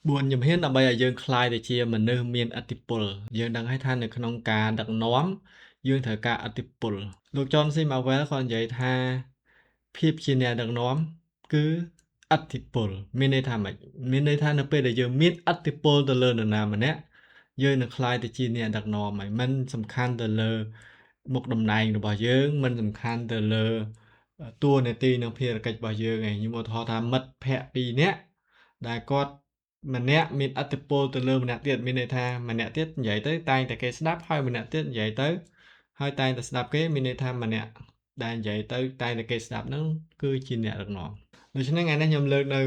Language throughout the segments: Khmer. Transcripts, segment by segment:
4 ជំហានដើម្បីឲ្យយើងក្លាយទៅជាមនុស្សមានឥទ្ធិពលយើងដឹងហើយថានៅក្នុងការដឹកនាំយើងត្រូវការឥទ្ធិពលលោក John C. Maxwell គាត់និយាយថាភាពជាអ្នកដឹកនាំគឺឥទ្ធិពលមានន័យថាម៉េចមានន័យថានៅពេលដែលយើងមានឥទ្ធិពលទៅលើនរណាម្នាក់យើងនឹងក្លាយទៅជាអ្នកដឹកនាំហើយមិនសំខាន់ទៅលើមុខតំណែងរបស់យើងមិនសំខាន់ទៅលើតួនាទីនិងភារកិច្ចរបស់យើងឯងខ្ញុំឧទាហរណ៍ថាមិត្តភក្តិ2នាក់ដែលគាត់ម្នាក់មានឥទ្ធិពលទៅលើម្នាក់ទៀតមានន័យថាម្នាក់ទៀតនិយាយទៅតែងតែគេស្ដាប់ហើយម្នាក់ទៀតនិយាយទៅហើយតែងតែស្ដាប់គេមានន័យថាម្នាក់ដែលនិយាយទៅតែងតែគេស្ដាប់ហ្នឹងគឺជាអ្នកដឹកនាំដូច្នេះថ្ងៃនេះខ្ញុំលើកនៅ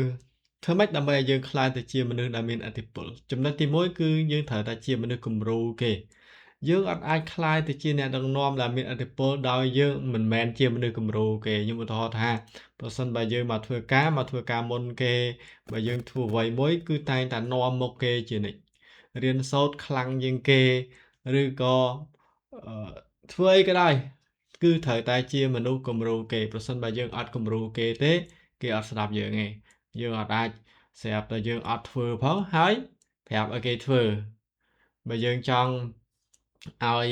ធ្វើម៉េចដើម្បីឲ្យយើងក្លាយទៅជាមនុស្សដែលមានឥទ្ធិពលចំណុចទី1គឺយើងត្រូវតែជាមនុស្សគំរូគេយើងអត់អាចក្លាយទៅជាអ្នកដឹកនាំដែលមានឥទ្ធិពលដោយយើងមិនមែនជាមនុស្សគំរូគេខ្ញុំឧទាហរណ៍ថាប្រសិនបើយើងមកធ្វើការមុនគេបើយើងធ្វើអ្វីមួយគឺតែងតែនាំមុខគេជានិច្ចរៀនសូត្រខ្លាំងជាងគេឬក៏ធ្វើអីក៏ដោយគឺត្រូវតែជាមនុស្សគំរូគេប្រសិនបើយើងអត់គំរូគេទេគេអត់ស្ដាប់យើងទេយើងអត់អាចស្រាប់តែយើងអត់ធ្វើផងហើយប្រាប់ឲ្យគេធ្វើបើយើងចង់ឲ្យ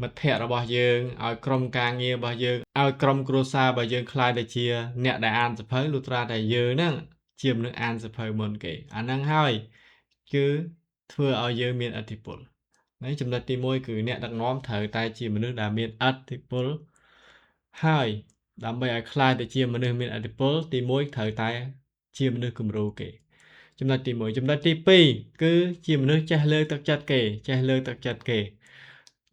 មិត្តភ័ក្តិរបស់យើងឲ្យក្រុមការងាររបស់យើងឲ្យក្រុមគ្រួសាររបស់យើងក្លាយទៅជាអ្នកដែលអានសៀវភៅលុះត្រាតែយើងហ្នឹងជាមនុស្សអានសៀវភៅមុនគេអាហ្នឹងហើយគឺធ្វើឲ្យយើងមានឥទ្ធិពលហើយចំណុចទី1គឺអ្នកដឹកនាំត្រូវតែជាមនុស្សដែលមានឥទ្ធិពលហើយដើម្បីឲ្យក្លាយទៅជាមនុស្សមានឥទ្ធិពលទី1ត្រូវតែជាមនុស្សគំរូគេចំណុចទី1ចំណុចទី2គឺជាមនុស្សចេះលើកទឹកចិត្តគេ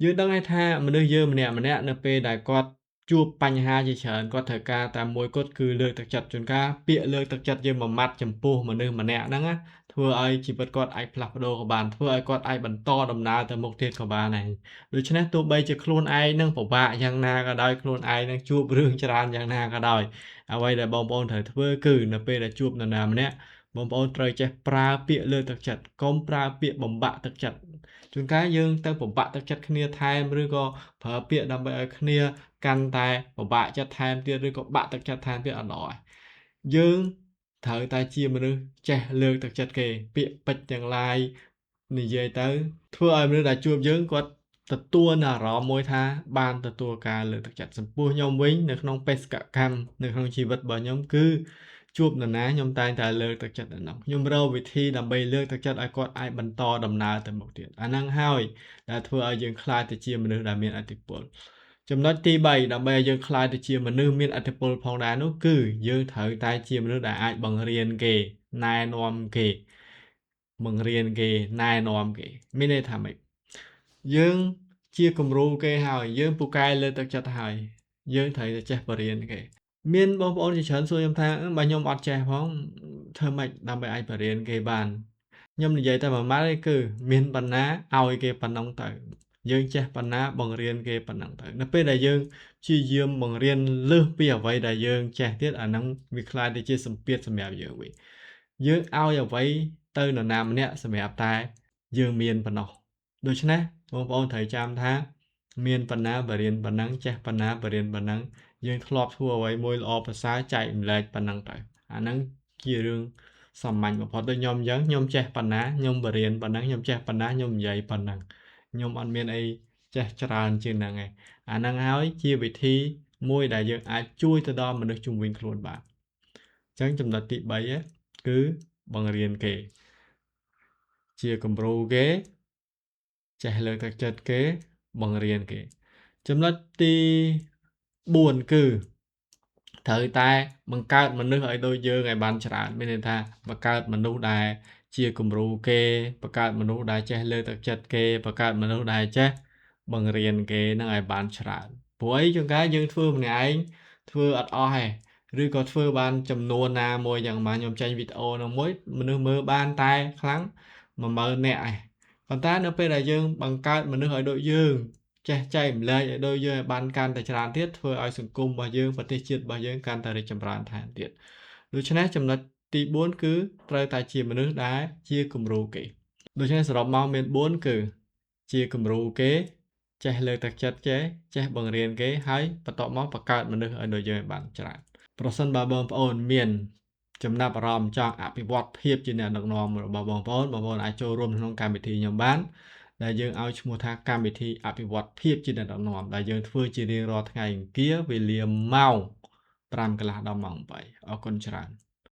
យើងដឹងហើយថាមនុស្សយើងម្នាក់ៗនៅពេលដែលគាត់ជួបបញ្ហាជាច្រើនគាត់ត្រូវការតែមួយគត់គឺលើកទឹកចិត្តជួនកាលពាក្យលើកទឹកចិត្តយើងមួយម៉ាត់ចំពោះមនុស្សម្នាក់ហ្នឹងណាធ្វើឲ្យជីវិតគាត់អាចផ្លាស់ប្ដូរក៏បានធ្វើឲ្យគាត់អាចបន្តដំណើរទៅមុខទៀតក៏បានដែរដូច្នេះទោះបីជាខ្លួនឯងនឹងពិបាកយ៉ាងណាក៏ដោយខ្លួនឯងនឹងជួបរឿងច្រើនយ៉ាងណាក៏ដោយអ្វីដែលបងប្អូនត្រូវធ្វើគឺនៅពេលដែលជួបនរណាម្នាក់បងប្អូនត្រូវចេះប្រើពាក្យលើកទឹកចិត្តកុំប្រើពាក្យបំបាក់ទឹកចិត្តជួនកាលយើងទៅបំបាក់ទឹកចិត្តគ្នាថែមឬក៏ប្រើពាក្យដើម្បីឲ្យគ្នាកាន់តែពិបាកចិត្តថែមទៀតឬក៏បាក់ទឹកចិត្តថែមទៀតអត់ល្អយើងត្រូវតែជាមនុស្សចេះលើកទឹកចិត្តគេពាក្យពេចន៍ទាំងឡាយនិយាយទៅធ្វើឲ្យមនុស្សដែលជួបយើងគាត់ទទួលអារម្មណ៍មួយថាបានទទួលការលើកទឹកចិត្តចំពោះខ្ញុំវិញនៅក្នុងបេសកកម្មនៅក្នុងជីវិតរបស់ខ្ញុំគឺជួបនរណាខ្ញុំតែងតែលើកទឹកចិត្តអ្នកនោះខ្ញុំរកវិធីដើម្បីលើកទឹកចិត្តឲ្យគាត់អាចបន្តដំណើរទៅមុខទៀតអាហ្នឹងហើយដែលធ្វើឲ្យយើងក្លាយទៅជាមនុស្សដែលមានឥទ្ធិពលចំណុចទី3ដើម្បីឲ្យយើងក្លាយទៅជាមនុស្សមានឥទ្ធិពលផងដែរនោះគឺយើងត្រូវតែជាមនុស្សដែលអាចបង្រៀនគេណែនាំគេបង្រៀនគេណែនាំគេមានន័យថាម៉េចយើងជាគំរូគេហើយយើងពូកែលើកទឹកចិត្តហើយយើងត្រូវតែចេះបរៀនគេមានបងប្អូនជាច្រើនសួរខ្ញុំថាបើខ្ញុំអត់ចេះផងធ្វើម៉េចដើម្បីអាចបរៀនគេបានខ្ញុំនិយាយតែមួយម៉ាត់ទេគឺមានប៉ុណ្ណាឲ្យគេប៉ុណ្ណឹងទៅយើងចេះប៉ុណ្ណាបង្រៀនគេប៉ុណ្ណឹងទៅនៅពេលដែលយើងព្យាយាមបង្រៀនលើសពីអ្វីដែលយើងចេះទៀតអាហ្នឹងវាក្លាយទៅជាសម្ពាធសម្រាប់យើងវិញយើងឲ្យអ្វីទៅនរណាម្នាក់សម្រាប់តែយើងមានប៉ុណ្ណោះដូច្នេះបងប្អូនត្រូវចាំថាមានប៉ុណ្ណាបរៀនប៉ុណ្ណឹងចេះប៉ុណ្ណាបរៀនប៉ុណ្ណឹងយើងធ្លាប់ធ្វើអ្វីមួយល្អប្រសើរចែកម្លែកប៉ុណ្ណឹងទៅអាហ្នឹងជារឿងសាមញ្ញបំផុតដូចខ្ញុំអញ្ចឹងខ្ញុំចេះប៉ុណ្ណាខ្ញុំបរៀនប៉ុណ្ណឹងខ្ញុំចេះប៉ុណ្ណាខ្ញុំនិយាយប៉ុណ្ណឹងខ្ញុំអត់មានអីចេះច្រើនជាងហ្នឹងឯងអាហ្នឹងហើយជាវិធីមួយដែលយើងអាចជួយទៅដល់មនុស្សជុំវិញខ្លួនបានអញ្ចឹងចំណុចទី3គឺបង្រៀនគេជាគំរូគេចេះលើកទឹកចិត្តគេបង្រៀនគេចំណុចទី4គឺត្រូវតែបង្កើតមនុស្សឲ្យដូចយើងឲ្យបានច្រើនមានន័យថាបង្កើតមនុស្សដែលជាគំរូគេបង្កើតមនុស្សដែលចេះលើកទឹកចិត្តគេបង្កើតមនុស្សដែលចេះបង្រៀនគេនឹងឲ្យបានច្រើនព្រោះអីជួនកាលយើងធ្វើម្នាក់ឯងធ្វើអត់អស់ទេឬក៏ធ្វើបានចំនួនណាមួយយ៉ាងម៉េចខ្ញុំចេញវីដេអូនោះមួយមនុស្សមើលបានតែខ្លាំង10000នាក់ឯងប៉ុន្តែនៅពេលដែលយើងបង្កើតមនុស្សឲ្យដូចយើងចេះចែកម្លែកឲ្យដូចយើងឲ្យបានកាន់តែច្រើនទៀតធ្វើឲ្យសង្គមរបស់យើងប្រទេសជាតិរបស់យើងកាន់តែរីកចម្រើនថែមទៀតដូច្នេះចំណុចទី4គឺត្រូវតែជាមនុស្សដែលជាគំរូគេដូច្នេះសរុបមកមាន4គឺជាគំរូគេចេះលើកទឹកចិត្តគេចេះបង្រៀនគេហើយបន្ទាប់មកបង្កើតមនុស្សឲ្យដូចយើងឲ្យបានច្រើនប្រសិនបើបងប្អូនមាន ចំណាប់អារម្មណ៍ចង់អភិវឌ្ឍភាពជាអ្នកដឹកនាំរបស់បងប្អូនអាចចូលរួមក្នុងកម្មវិធីខ្ញុំបានដែលយើងឲ្យឈ្មោះថាកម្មវិធីអភិវឌ្ឍភាពជាអ្នកដឹកនាំដែលយើងធ្វើជារៀងរាល់ថ្ងៃអង្គារវេលាម៉ោង 5 កន្លះដល់ម៉ោង 8 អរគុណច្រើន